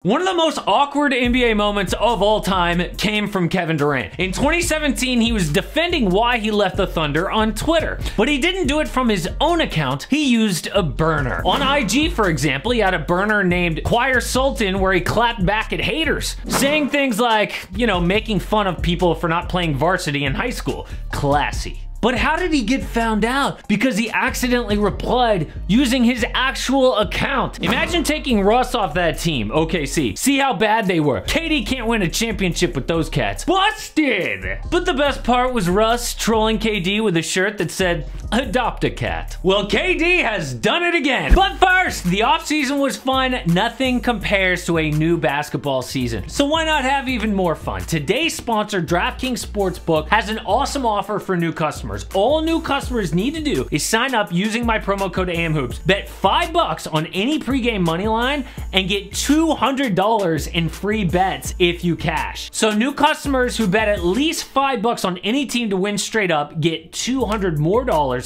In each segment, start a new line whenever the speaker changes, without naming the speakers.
One of the most awkward NBA moments of all time came from Kevin Durant. In 2017, he was defending why he left the Thunder on Twitter, but he didn't do it from his own account. He used a burner. On IG, for example, he had a burner named Choir Sultan where he clapped back at haters, saying things like, you know, making fun of people for not playing varsity in high school. Classy. But how did he get found out? Because he accidentally replied using his actual account. Imagine taking Russ off that team, OKC. See how bad they were. KD can't win a championship with those cats. Busted! But the best part was Russ trolling KD with a shirt that said, "Adopt a cat." Well, KD has done it again. But first, the offseason was fun. Nothing compares to a new basketball season. So why not have even more fun? Today's sponsor, DraftKings Sportsbook, has an awesome offer for new customers. All new customers need to do is sign up using my promo code AMHOOPS, bet $5 on any pregame money line, and get $200 in free bets if you cash. So new customers who bet at least $5 on any team to win straight up get $200 more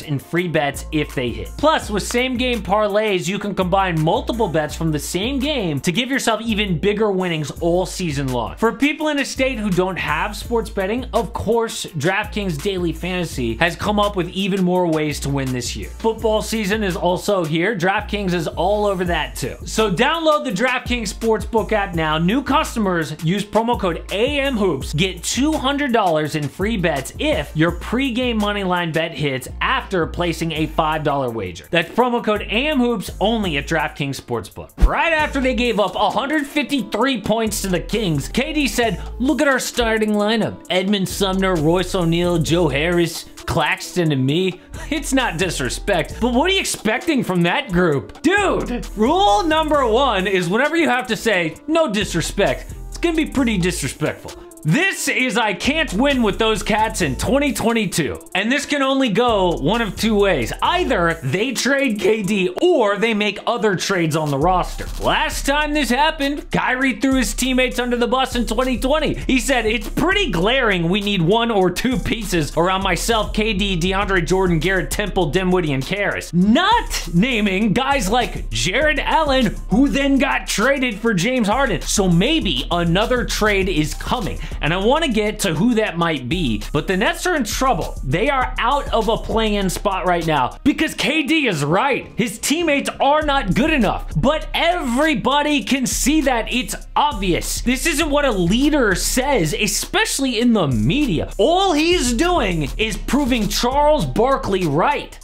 in free bets if they hit. Plus, with same game parlays, you can combine multiple bets from the same game to give yourself even bigger winnings all season long. For people in a state who don't have sports betting, of course, DraftKings Daily Fantasy has come up with even more ways to win this year. Football season is also here. DraftKings is all over that too. So download the DraftKings Sportsbook app now. New customers use promo code AMHOOPS, get $200 in free bets if your pregame moneyline bet hits after placing a $5 wager. That's promo code AMHOOPS only at DraftKings Sportsbook. Right after they gave up 153 points to the Kings, KD said, "Look at our starting lineup. Edmund Sumner, Royce O'Neal, Joe Harris, Claxton, and me." It's not disrespect, but what are you expecting from that group? Dude, rule number one is whenever you have to say no disrespect, it's gonna be pretty disrespectful. This is I can't win with those cats in 2022. And this can only go one of two ways. Either they trade KD or they make other trades on the roster. Last time this happened, Kyrie threw his teammates under the bus in 2020. He said, "It's pretty glaring we need one or two pieces around myself, KD, DeAndre Jordan, Garrett Temple, Dinwiddie, and Karras." Not naming guys like Jared Allen, who then got traded for James Harden. So maybe another trade is coming. And I want to get to who that might be, but the Nets are in trouble. They are out of a play-in spot right now because KD is right. His teammates are not good enough, but everybody can see that. It's obvious. This isn't what a leader says, especially in the media. All he's doing is proving Charles Barkley right.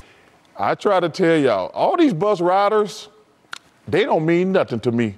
I try to tell y'all, all these bus riders, they don't mean nothing to me.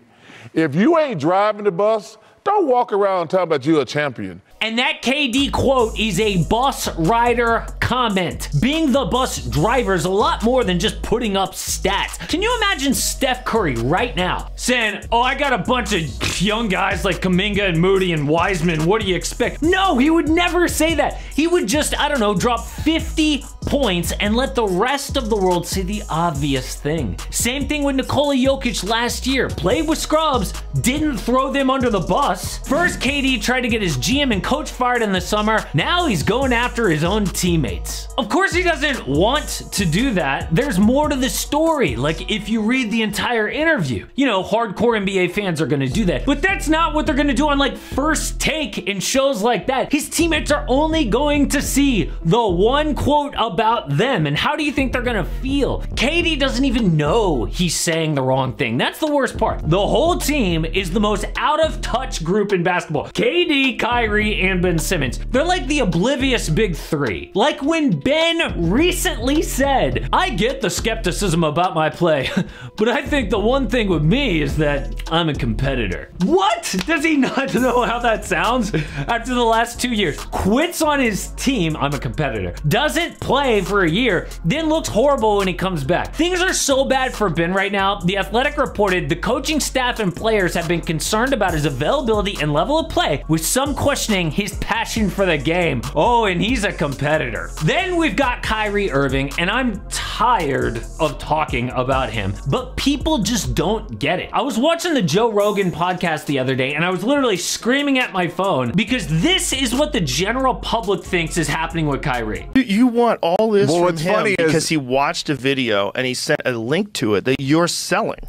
If you ain't driving the bus, don't walk around talking about you're a champion.
And that KD quote is a bus rider comment. Being the bus driver is a lot more than just putting up stats. Can you imagine Steph Curry right now saying, "Oh, I got a bunch of young guys like Kuminga and Moody and Wiseman. What do you expect?" No, he would never say that. He would just, I don't know, drop 50 points and let the rest of the world see the obvious thing. Same thing with Nikola Jokic last year. Played with scrubs, didn't throw them under the bus. First, KD tried to get his GM and coach fired in the summer. Now he's going after his own teammates. Of course he doesn't want to do that. There's more to the story. Like if you read the entire interview, you know, hardcore NBA fans are gonna do that. But that's not what they're gonna do on like First Take and shows like that. His teammates are only going to see the one quote about them. And how do you think they're gonna feel? KD doesn't even know he's saying the wrong thing. That's the worst part. The whole team is the most out of touch group in basketball. KD, Kyrie, and Ben Simmons. They're like the oblivious big three. Like when Ben recently said, "I get the skepticism about my play, but I think the one thing with me is that I'm a competitor." What? Does he not know how that sounds? After the last 2 years, quits on his team, "I'm a competitor," doesn't play for a year, then looks horrible when he comes back. Things are so bad for Ben right now. The Athletic reported the coaching staff and players have been concerned about his availability and level of play, with some questioning his passion for the game. Oh, and he's a competitor. Then we've got Kyrie Irving, and I'm tired of talking about him, but people just don't get it. I was watching the Joe Rogan podcast the other day, and I was literally screaming at my phone because this is what the general public thinks is happening with Kyrie.
You want all this from him because he watched a video and he sent a link to it that you're selling.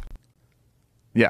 Yeah.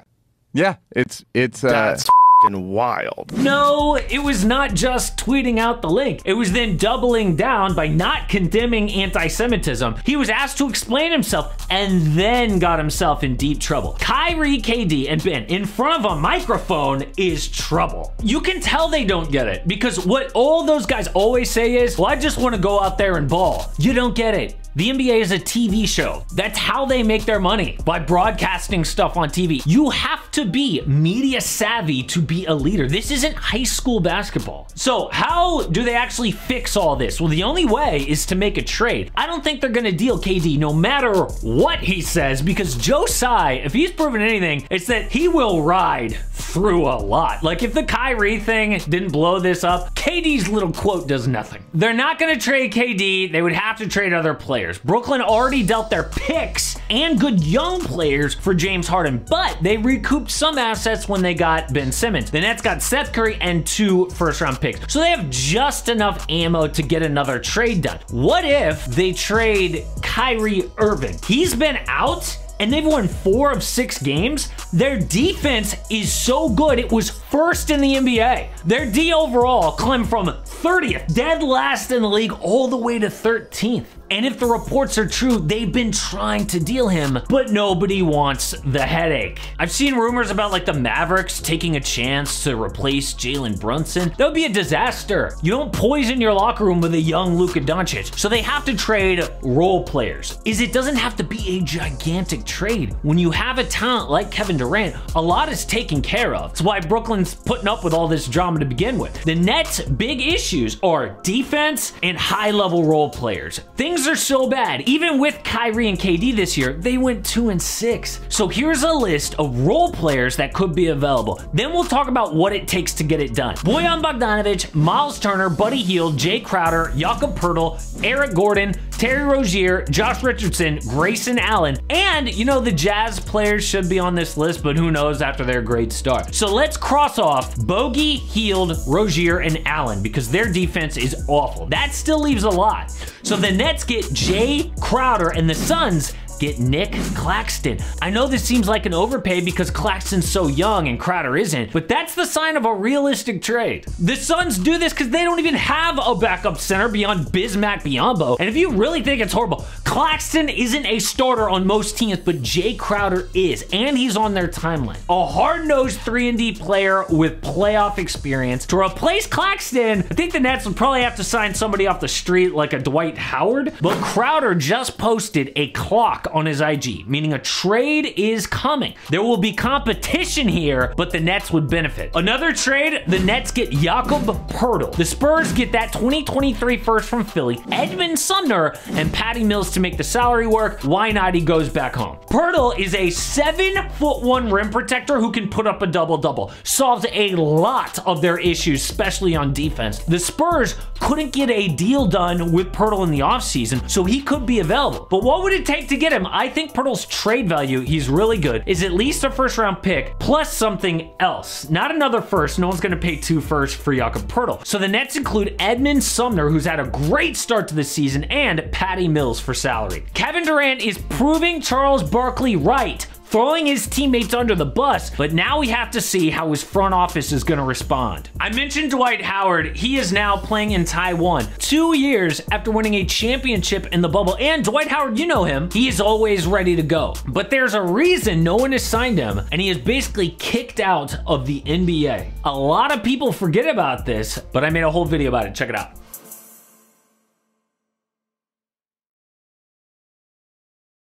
Yeah, it's
That's wild.
No, it was not just tweeting out the link. It was then doubling down by not condemning anti-Semitism. He was asked to explain himself and then got himself in deep trouble. Kyrie, KD, and Ben in front of a microphone is trouble. You can tell they don't get it because what all those guys always say is, well, I just want to go out there and ball. You don't get it. The NBA is a TV show. That's how they make their money, by broadcasting stuff on TV. You have to be media savvy to be a leader. This isn't high school basketball. So how do they actually fix all this? Well, the only way is to make a trade. I don't think they're gonna deal KD no matter what he says, because Joe Tsai, if he's proven anything, it's that he will ride through a lot. Like if the Kyrie thing didn't blow this up, KD's little quote does nothing. They're not gonna trade KD. They would have to trade other players. Brooklyn already dealt their picks and good young players for James Harden, but they recouped some assets when they got Ben Simmons. The Nets got Seth Curry and 2 first-round picks, so they have just enough ammo to get another trade done. What if they trade Kyrie Irving? He's been out and they've won 4 of 6 games. Their defense is so good, it was first in the NBA. Their D overall climbed from 30th, dead last in the league, all the way to 13th. And if the reports are true, they've been trying to deal him, but nobody wants the headache. I've seen rumors about like the Mavericks taking a chance to replace Jalen Brunson. That would be a disaster. You don't poison your locker room with a young Luka Doncic. So they have to trade role players. It doesn't have to be a gigantic trade. When you have a talent like Kevin Durant, a lot is taken care of. That's why Brooklyn's putting up with all this drama to begin with. The Nets' big issues are defense and high-level role players. Things are so bad. Even with Kyrie and KD this year, they went 2-6. So here's a list of role players that could be available. Then we'll talk about what it takes to get it done. Bojan Bogdanovic, Miles Turner, Buddy Hield, Jay Crowder, Jakob Poeltl, Eric Gordon, Terry Rozier, Josh Richardson, Grayson Allen, and you know the Jazz players should be on this list, but who knows after their great start. So let's cross off Bogey, Hield, Rozier, and Allen because their defense is awful. That still leaves a lot. So the Nets get Jay Crowder and the Suns get Nick Claxton. I know this seems like an overpay because Claxton's so young and Crowder isn't, but that's the sign of a realistic trade. The Suns do this because they don't even have a backup center beyond Bismack Biyombo. And if you really think it's horrible, Claxton isn't a starter on most teams, but Jay Crowder is, and he's on their timeline. A hard-nosed 3-and-D player with playoff experience. To replace Claxton, I think the Nets would probably have to sign somebody off the street like a Dwight Howard, but Crowder just posted a clock on his IG, meaning a trade is coming. There will be competition here, but the Nets would benefit. Another trade, the Nets get Jakob Poeltl. The Spurs get that 2023 first from Philly, Edmund Sumner, and Patty Mills to make the salary work. Why not? He goes back home. Poeltl is a 7'1" rim protector who can put up a double-double. Solves a lot of their issues, especially on defense. The Spurs couldn't get a deal done with Poeltl in the offseason, so he could be available. But what would it take to get him? I think Poeltl's trade value, he's really good, is at least a first-round pick plus something else. Not another first. No one's going to pay 2 firsts for Jakob Poeltl. So the Nets include Edmund Sumner, who's had a great start to the season, and Patty Mills for salary. Kevin Durant is proving Charles Barkley right, throwing his teammates under the bus, but now we have to see how his front office is going to respond. I mentioned Dwight Howard. He is now playing in Taiwan 2 years after winning a championship in the bubble, and Dwight Howard, you know him, he is always ready to go. But there's a reason no one has signed him, and he is basically kicked out of the NBA. A lot of people forget about this, but I made a whole video about it. Check it out.